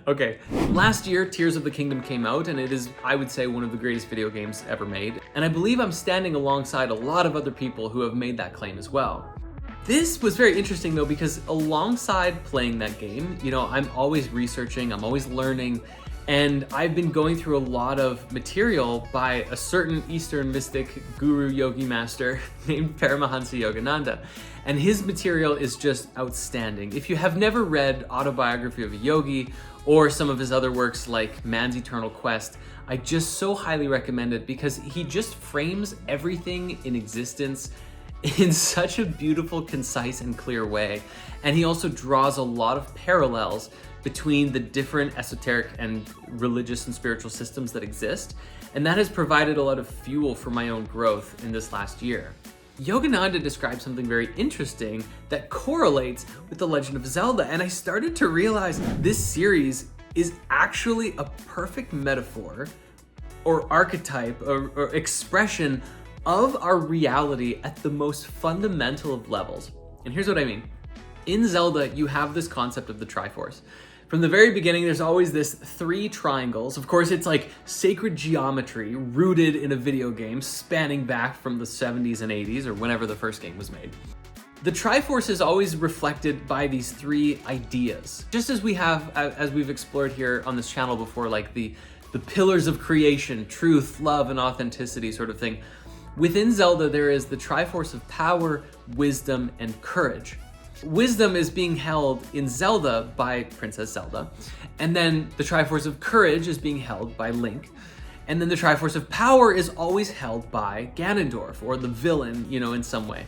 Okay, last year Tears of the Kingdom came out, and it is, I would say, one of the greatest video games ever made. And I believe I'm standing alongside a lot of other people who have made that claim as well. This was very interesting though, because alongside playing that game, I'm always researching, I'm always learning, and I've been going through a lot of material by a certain Eastern mystic guru yogi master named Paramahansa Yogananda. And his material is just outstanding. If you have never read Autobiography of a Yogi or some of his other works like Man's Eternal Quest, I just so highly recommend it, because he just frames everything in existence in such a beautiful, concise, and clear way. And he also draws a lot of parallels between the different esoteric and religious and spiritual systems that exist. And that has provided a lot of fuel for my own growth in this last year. Yogananda describes something very interesting that correlates with the Legend of Zelda, and I started to realize this series is actually a perfect metaphor or archetype or expression of our reality at the most fundamental of levels. And here's what I mean. In Zelda, you have this concept of the Triforce. From the very beginning, there's always this 3 triangles. Of course, it's like sacred geometry rooted in a video game spanning back from the 70s and 80s, or whenever the first game was made. The Triforce is always reflected by these 3 ideas. Just as we have, as we've explored here on this channel before, like the pillars of creation, truth, love, and authenticity sort of thing. Within Zelda, there is the Triforce of power, wisdom, and courage. Wisdom is being held in Zelda by Princess Zelda, and then the Triforce of courage is being held by Link, and then the Triforce of power is always held by Ganondorf, or the villain, in some way.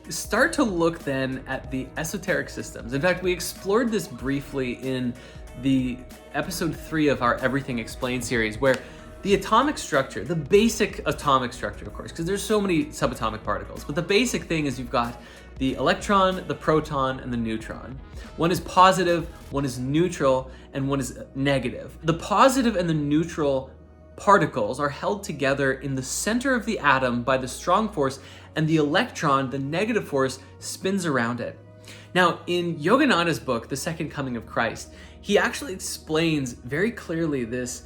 Start to look then at the esoteric systems. In fact, we explored this briefly in the episode 3 of our Everything Explained series, where the atomic structure, the basic atomic structure, of course, because there's so many subatomic particles, but the basic thing is you've got the electron, the proton, and the neutron. One is positive, one is neutral, and one is negative. The positive and the neutral particles are held together in the center of the atom by the strong force, and the electron, the negative force, spins around it. Now, in Yogananda's book, The Second Coming of Christ, he actually explains very clearly this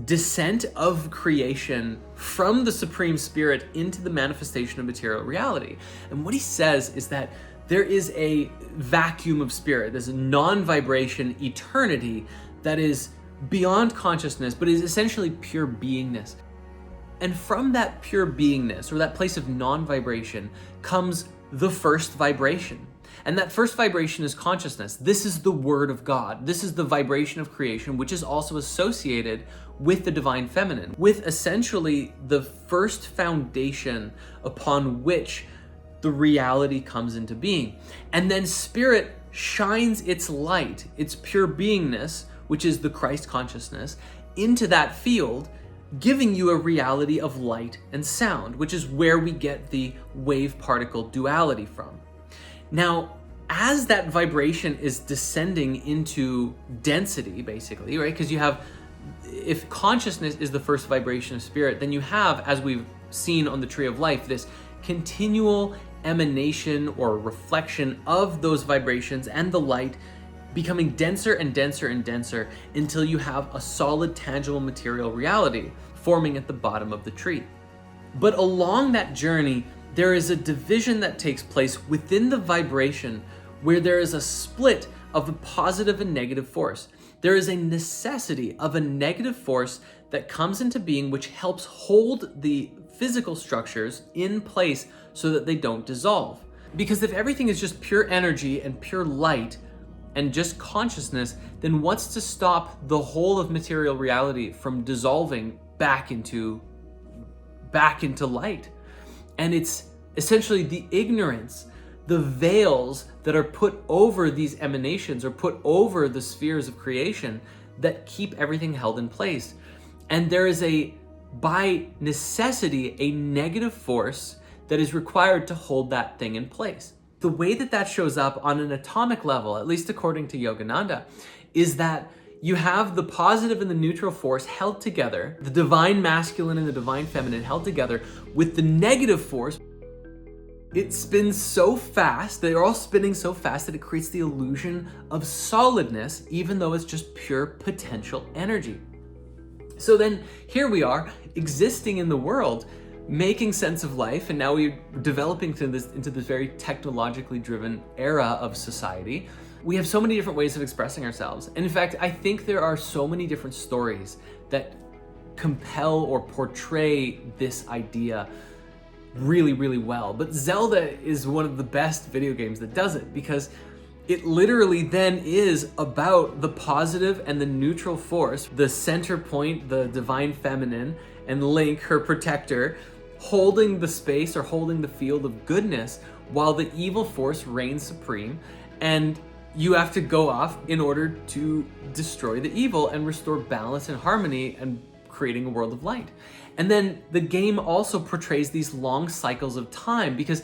descent of creation from the Supreme Spirit into the manifestation of material reality. And what he says is that there is a vacuum of spirit, there's a non-vibration eternity that is beyond consciousness, but is essentially pure beingness. And from that pure beingness, or that place of non-vibration, comes the first vibration. And that first vibration is consciousness. This is the word of God. This is the vibration of creation, which is also associated with the divine feminine, with essentially the first foundation upon which the reality comes into being. And then spirit shines its light, its pure beingness, which is the Christ consciousness, into that field, giving you a reality of light and sound, which is where we get the wave-particle duality from. Now, as that vibration is descending into density, basically, right? Because you have, if consciousness is the first vibration of spirit, then you have, as we've seen on the Tree of Life, this continual emanation or reflection of those vibrations and the light becoming denser and denser and denser until you have a solid, tangible material reality forming at the bottom of the tree. But along that journey, there is a division that takes place within the vibration where there is a split of a positive and negative force. There is a necessity of a negative force that comes into being, which helps hold the physical structures in place so that they don't dissolve. Because if everything is just pure energy and pure light and just consciousness, then what's to stop the whole of material reality from dissolving back into light? And it's essentially the ignorance, the veils that are put over these emanations or put over the spheres of creation that keep everything held in place. And there is by necessity, a negative force that is required to hold that thing in place. The way that shows up on an atomic level, at least according to Yogananda, is that you have the positive and the neutral force held together, the divine masculine and the divine feminine held together, with the negative force It spins so fast, they're all spinning so fast that it creates the illusion of solidness, even though it's just pure potential energy. So then here we are, existing in the world, making sense of life, and now we're developing into this very technologically driven era of society. We have so many different ways of expressing ourselves. And in fact, I think there are so many different stories that compel or portray this idea really, really well. But Zelda is one of the best video games that does it, because it literally then is about the positive and the neutral force, the center point, the divine feminine, and Link, her protector, holding the space or holding the field of goodness while the evil force reigns supreme, and you have to go off in order to destroy the evil and restore balance and harmony and creating a world of light. And then the game also portrays these long cycles of time, because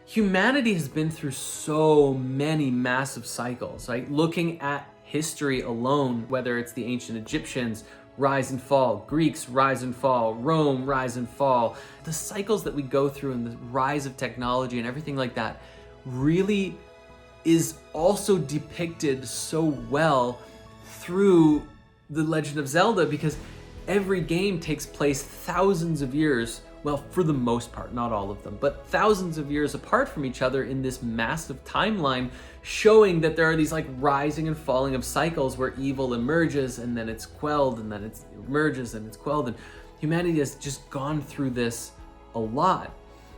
humanity has been through so many massive cycles, right? Looking at history alone, whether it's the ancient Egyptians, rise and fall, Greeks, rise and fall, Rome, rise and fall, the cycles that we go through and the rise of technology and everything like that really is also depicted so well through the Legend of Zelda, because every game takes place thousands of years, well, for the most part, not all of them, but thousands of years apart from each other in this massive timeline, showing that there are these like rising and falling of cycles where evil emerges and then it's quelled, and then it emerges and it's quelled, and humanity has just gone through this a lot.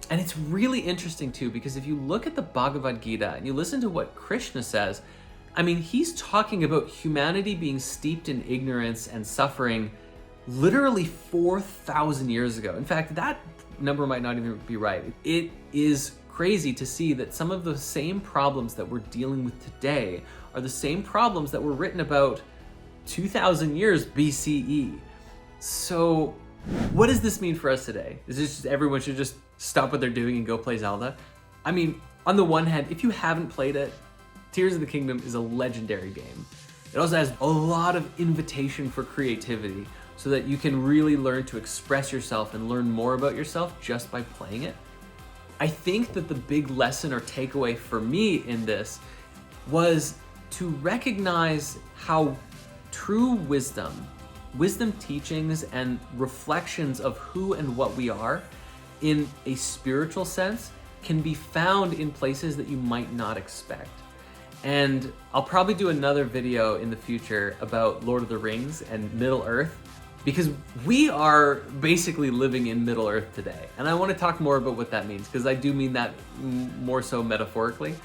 And it's really interesting too, because if you look at the Bhagavad Gita and you listen to what Krishna says, I mean, he's talking about humanity being steeped in ignorance and suffering literally 4,000 years ago. In fact, that number might not even be right. It is crazy to see that some of the same problems that we're dealing with today are the same problems that were written about 2,000 years BCE. So what does this mean for us today? Is this just everyone should just stop what they're doing and go play Zelda? I mean, on the one hand, if you haven't played it, Tears of the Kingdom is a legendary game. It also has a lot of invitation for creativity, so that you can really learn to express yourself and learn more about yourself just by playing it. I think that the big lesson or takeaway for me in this was to recognize how true wisdom teachings and reflections of who and what we are in a spiritual sense can be found in places that you might not expect. And I'll probably do another video in the future about Lord of the Rings and Middle Earth, because we are basically living in Middle Earth today. And I want to talk more about what that means, because I do mean that more so metaphorically,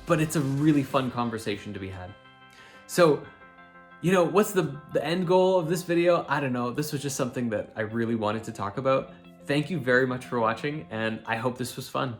but it's a really fun conversation to be had. So, you know, what's the end goal of this video? I don't know. This was just something that I really wanted to talk about. Thank you very much for watching, and I hope this was fun.